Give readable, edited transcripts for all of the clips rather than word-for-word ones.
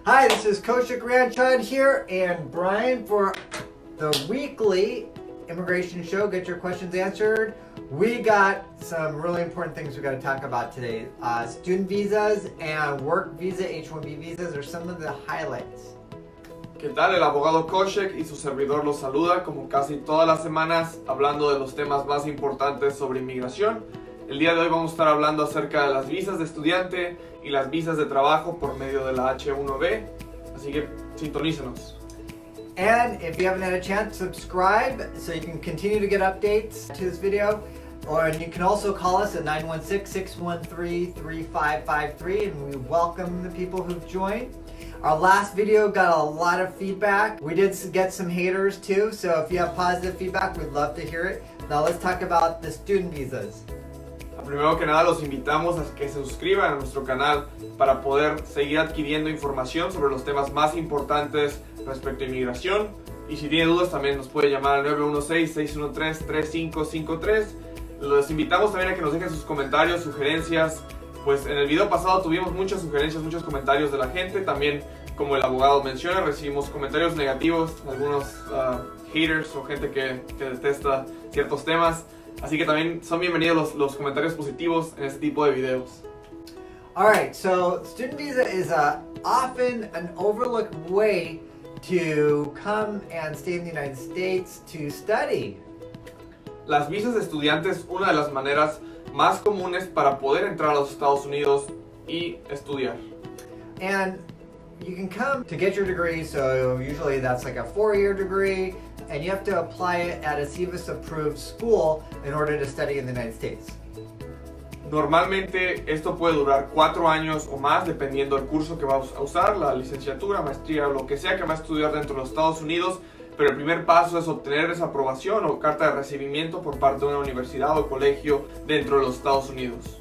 Hi, this is Kosha Grandchild here and Brian for the weekly immigration show. Get your questions answered. We got some really important things we got to talk about today. Student visas and work visa, H-1B visas are some of the highlights. ¿Qué tal? El abogado Koshek y su servidor los saluda como casi todas las semanas hablando de los temas más importantes sobre inmigración. El día de hoy vamos a estar hablando acerca de las visas de estudiante y las visas de trabajo por medio de la H-1B, así que sintonícenos. And if you haven't had a chance, subscribe so you can continue to get updates to this video. Or you can also call us at 916-613-3553 and we welcome the people who've joined. Our last video got a lot of feedback. We did get some haters too, so if you have positive feedback, we'd love to hear it. Now let's talk about the student visas. Primero que nada los invitamos a que se suscriban a nuestro canal para poder seguir adquiriendo información sobre los temas más importantes respecto a inmigración. Y si tiene dudas también nos puede llamar al 916-613-3553. Los invitamos también a que nos dejen sus comentarios, sugerencias. Pues en el video pasado tuvimos muchas sugerencias, muchos comentarios de la gente. También, como el abogado menciona, recibimos comentarios negativos, algunos haters o gente que detesta ciertos temas. Así que también son bienvenidos los comentarios positivos en este tipo de videos. Alright, so student visa is often an overlooked way to come and stay in the United States to study. Las visas de estudiantes es una de las maneras más comunes para poder entrar a los Estados Unidos y estudiar. And you can come to get your degree, so usually that's like a 4-year degree, and you have to apply it at a CVIS-approved school in order to study in the United States. Normalmente esto puede durar 4 años o más dependiendo del curso que vas a usar, la licenciatura, maestría o lo que sea que va a estudiar dentro de los Estados Unidos, pero el primer paso es obtener esa aprobación o carta de recibimiento por parte de una universidad o colegio dentro de los Estados Unidos.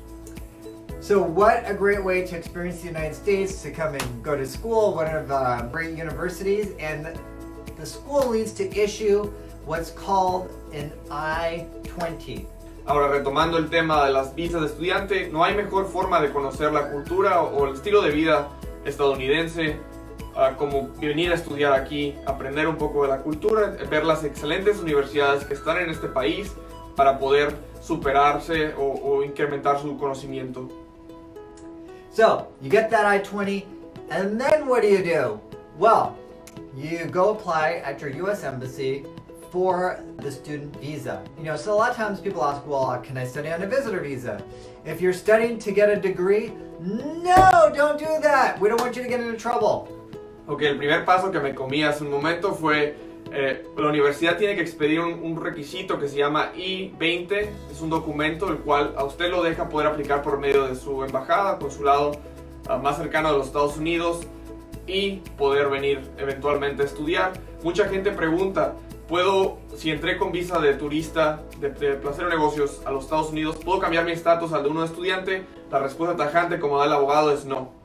So what a great way to experience the United States, to come and go to school, one of great universities, and the school needs to issue what's called an I-20. Ahora, retomando el tema de las visas de estudiante, no hay mejor forma de conocer la cultura o el estilo de vida estadounidense como venir a estudiar aquí, aprender un poco de la cultura, ver las excelentes universidades que están en este país para poder superarse o incrementar su conocimiento. So, you get that I-20, and then what do? Well, you go apply at your U.S. Embassy for the student visa. So a lot of times people ask, well, can I study on a visitor visa? If you're studying to get a degree, no, don't do that. We don't want you to get into trouble. Ok, el primer paso que me comí hace un momento fue la universidad tiene que expedir un requisito que se llama I-20. Es un documento el cual a usted lo deja poder aplicar por medio de su embajada, consulado más cercano de los Estados Unidos y poder venir eventualmente a estudiar. Mucha gente pregunta, si entré con visa de turista, de placer o negocios a los Estados Unidos, ¿puedo cambiar mi estatus al de uno de estudiante? La respuesta tajante, como da el abogado, es no.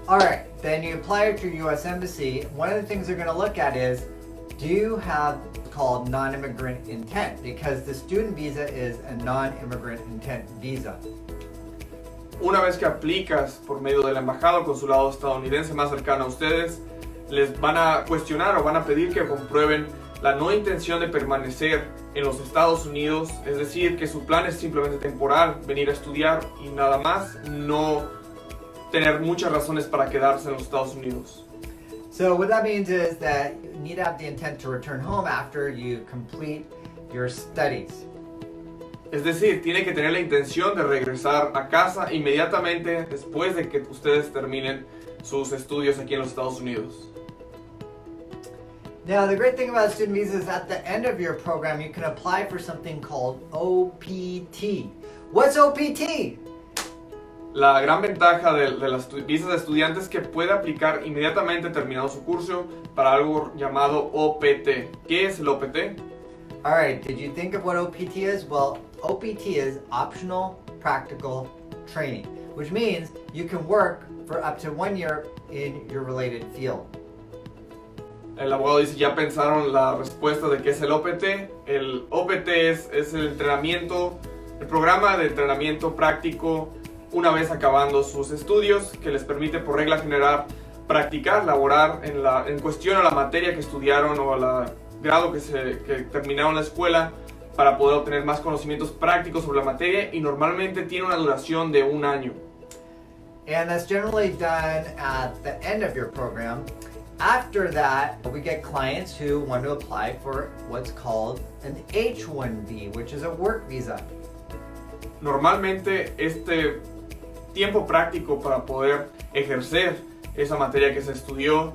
Alright, then you apply at your U.S. Embassy. One of the things they're going to look at is, do you have what's called non-immigrant intent? Because the student visa is a non-immigrant intent visa. Una vez que aplicas por medio de la embajada o consulado estadounidense más cercano a ustedes, les van a cuestionar o van a pedir que comprueben la no intención de permanecer en los Estados Unidos, es decir, que su plan es simplemente temporal, venir a estudiar y nada más, no tener muchas razones para quedarse en los Estados Unidos. So what that means is that you need to have the intent to return home after you complete your studies. Es decir, tiene que tener la intención de regresar a casa inmediatamente después de que ustedes terminen sus estudios aquí en los Estados Unidos. Now, the great thing about student visa is at the end of your program, you can apply for something called OPT. What's OPT? La gran ventaja de las visas de estudiantes es que puede aplicar inmediatamente terminado su curso para algo llamado OPT. ¿Qué es el OPT? Alright, did you think of what OPT is? Well, OPT is Optional Practical Training, which means you can work for up to 1 year in your related field. El abogado dice, ¿ya pensaron la respuesta de qué es el OPT? El OPT es el entrenamiento, el programa de entrenamiento práctico una vez acabando sus estudios, que les permite por regla general practicar, laborar en cuestión a la materia que estudiaron o al grado que terminaron la escuela, para poder obtener más conocimientos prácticos sobre la materia, y normalmente tiene una duración de 1 año. And that's generally done at the end of your program. After that, we get clients who want to apply for what's called an H-1B, which is a work visa. Normalmente este tiempo práctico para poder ejercer esa materia que se estudió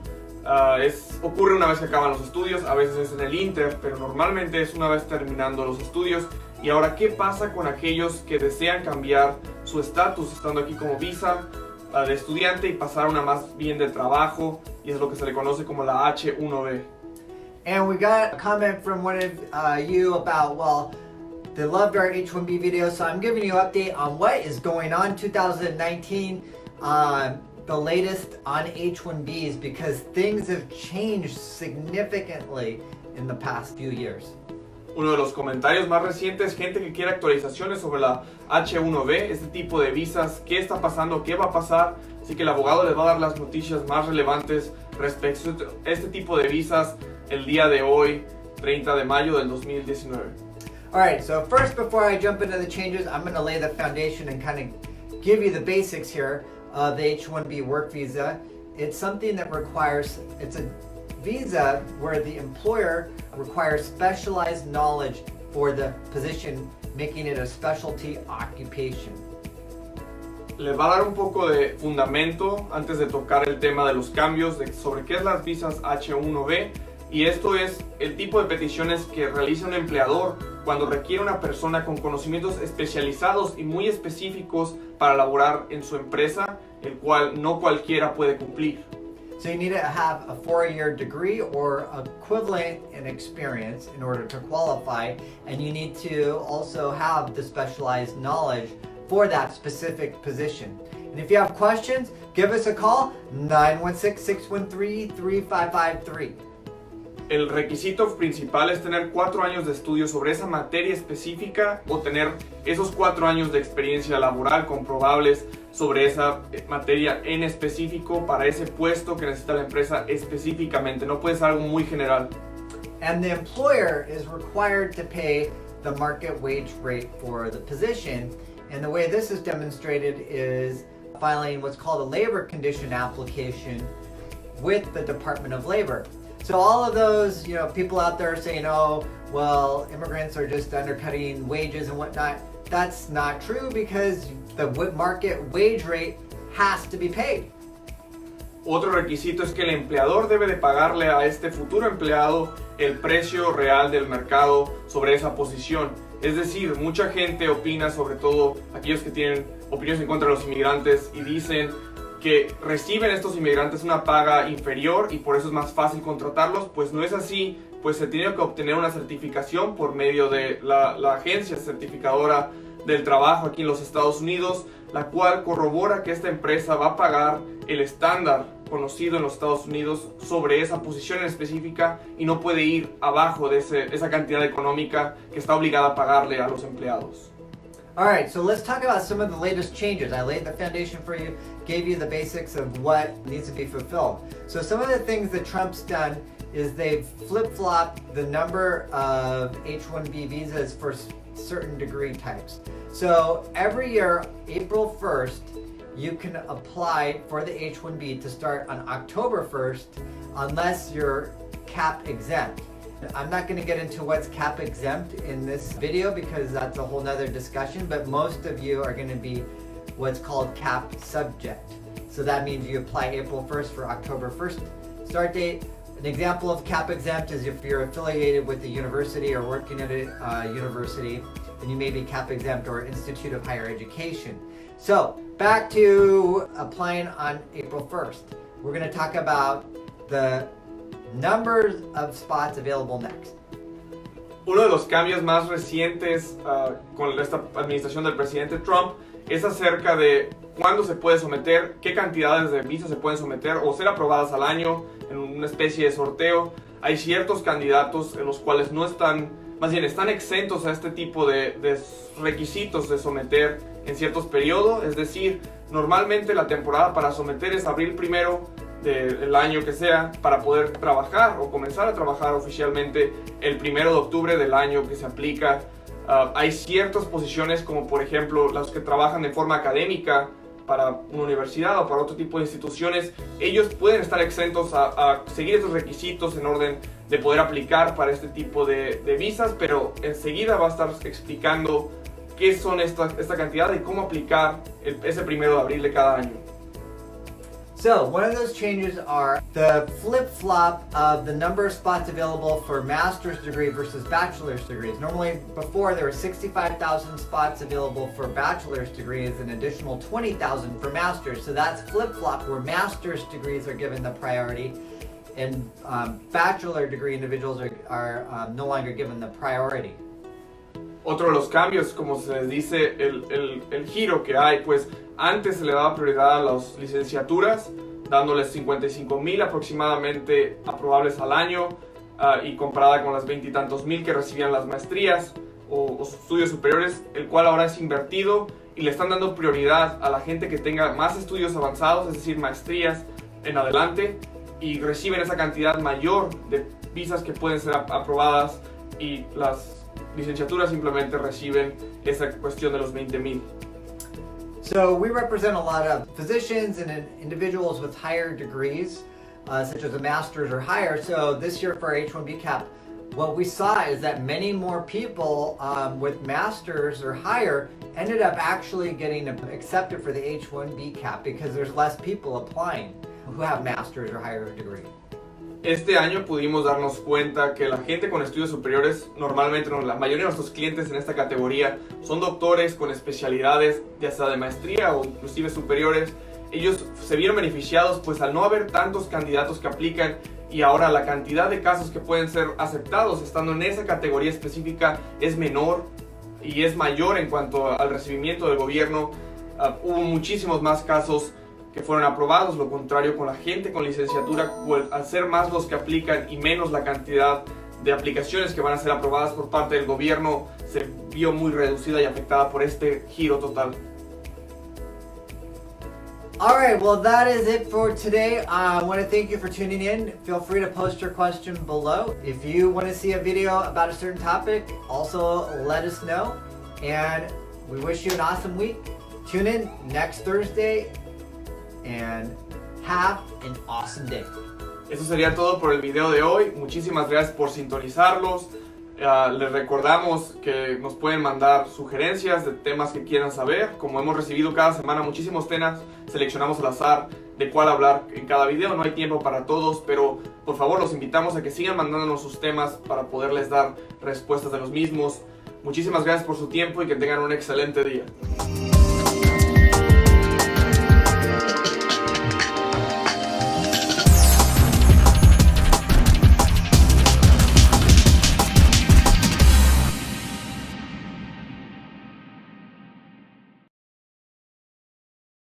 ocurre una vez que acaban los estudios, a veces es en el Inter, pero normalmente es una vez terminando los estudios. Y ahora, ¿qué pasa con aquellos que desean cambiar su estatus estando aquí como visa de estudiante y pasar a una más bien de trabajo? Y es lo que se le conoce como la H-1B. And we got a comment from one of you about, well, they loved our H-1B video, so I'm giving you an update on what is going on 2019. The latest on H-1Bs, because things have changed significantly in the past few years. Uno de los comentarios más recientes, gente que quiere actualizaciones sobre la H-1B, este tipo de visas, qué está pasando, qué va a pasar. Así que el abogado les va a dar las noticias más relevantes respecto a este tipo de visas el día de hoy, 30 de mayo del 2019. Alright, so first, before I jump into the changes, I'm going to lay the foundation and kind of give you the basics here of the H-1B work visa. It's something that it's a visa where the employer requires specialized knowledge for the position, making it a specialty occupation. Les va a dar un poco de fundamento antes de tocar el tema de los cambios sobre qué es las visas H-1B, y esto es el tipo de peticiones que realiza un empleador cuando requiere una persona con conocimientos especializados y muy específicos para laborar en su empresa, el cual no cualquiera puede cumplir. So you need to have a 4-year degree or equivalent in experience in order to qualify, and you need to also have the specialized knowledge for that specific position. And if you have questions, give us a call, 916-613-3553. El requisito principal es tener 4 años de estudio sobre esa materia específica o tener esos 4 años de experiencia laboral comprobables sobre esa materia en específico para ese puesto que necesita la empresa específicamente. No puede ser algo muy general. And the employer is required to pay the market wage rate for the position. And the way this is demonstrated is filing what's called a labor condition application with the Department of Labor. So all of those, people out there saying, oh, well, immigrants are just undercutting wages and whatnot. That's not true, because the market wage rate has to be paid. Otro requisito es que el empleador debe de pagarle a este futuro empleado el precio real del mercado sobre esa posición. Es decir, mucha gente opina, sobre todo aquellos que tienen opiniones en contra de los inmigrantes, y dicen que reciben estos inmigrantes una paga inferior y por eso es más fácil contratarlos. Pues no es así, pues se tiene que obtener una certificación por medio de la agencia certificadora del trabajo aquí en los Estados Unidos, la cual corrobora que esta empresa va a pagar el estándar conocido en los Estados Unidos sobre esa posición en específica y no puede ir abajo de esa cantidad económica que está obligada a pagarle a los empleados. Alright, so let's talk about some of the latest changes. I laid the foundation for you, gave you the basics of what needs to be fulfilled. So some of the things that Trump's done is they've flip-flopped the number of H-1B visas for certain degree types. So every year, April 1st, you can apply for the H-1B to start on October 1st unless you're CAP exempt. I'm not going to get into what's CAP exempt in this video because that's a whole nother discussion, but most of you are going to be what's called CAP subject. So that means you apply April 1st for October 1st start date. An example of CAP exempt is if you're affiliated with a university or working at a university, then you may be CAP exempt or Institute of Higher Education. So back to applying on April 1st. We're going to talk about the numbers of spots available next. Uno de los cambios más recientes con esta administración del presidente Trump es acerca de cuándo se puede someter, qué cantidades de visas se pueden someter o ser aprobadas al año en una especie de sorteo. Hay ciertos candidatos en los cuales no están más bien están exentos a este tipo de requisitos de someter en ciertos periodos. Es decir, normalmente la temporada para someter es abril primero del año que sea, para poder trabajar o comenzar a trabajar oficialmente el 1 de octubre del año que se aplica. Hay ciertas posiciones, como por ejemplo los que trabajan de forma académica para una universidad o para otro tipo de instituciones. Ellos pueden estar exentos a seguir estos requisitos en orden de poder aplicar para este tipo de visas, pero enseguida va a estar explicando qué son esta cantidad y cómo aplicar ese 1 de abril de cada año. So, one of those changes are the flip-flop of the number of spots available for master's degree versus bachelor's degrees. Normally, before, there were 65,000 spots available for bachelor's degrees and additional 20,000 for master's. So that's flip-flop, where master's degrees are given the priority and bachelor degree individuals are no longer given the priority. Otro de los cambios, como se les dice, el giro que hay, pues antes se le daba prioridad a las licenciaturas, dándoles 55,000 aproximadamente aprobables al año, y comparada con las 20 y tantos mil que recibían las maestrías o estudios superiores, el cual ahora es invertido y le están dando prioridad a la gente que tenga más estudios avanzados, es decir, maestrías en adelante, y reciben esa cantidad mayor de visas que pueden ser aprobadas, y las licenciaturas simplemente reciben esa cuestión de los 20,000. So we represent a lot of physicians and individuals with higher degrees, such as a master's or higher. So this year for our H-1B cap, what we saw is that many more people with masters or higher ended up actually getting accepted for the H-1B cap because there's less people applying who have masters or higher degree. Este año pudimos darnos cuenta que la gente con estudios superiores, normalmente la mayoría de nuestros clientes en esta categoría son doctores con especialidades ya sea de maestría o inclusive superiores. Ellos se vieron beneficiados pues al no haber tantos candidatos que aplican, y ahora la cantidad de casos que pueden ser aceptados estando en esa categoría específica es menor y es mayor en cuanto al recibimiento del gobierno. Hubo muchísimos más casos que fueron aprobados, lo contrario con la gente con licenciatura, al ser más los que aplican y menos la cantidad de aplicaciones que van a ser aprobadas por parte del gobierno, se vio muy reducida y afectada por este giro total. Alright, well that is it for today. I want to thank you for tuning in. Feel free to post your question below. If you want to see a video about a certain topic, also let us know. And we wish you an awesome week. Tune in next Thursday and have an awesome day. Eso sería todo por el video de hoy. Muchísimas gracias por sintonizarlos. Les recordamos que nos pueden mandar sugerencias de temas que quieran saber. Como hemos recibido cada semana muchísimos temas, seleccionamos al azar de cuál hablar en cada video. No hay tiempo para todos, pero por favor los invitamos a que sigan mandándonos sus temas para poderles dar respuestas de los mismos. Muchísimas gracias por su tiempo y que tengan un excelente día.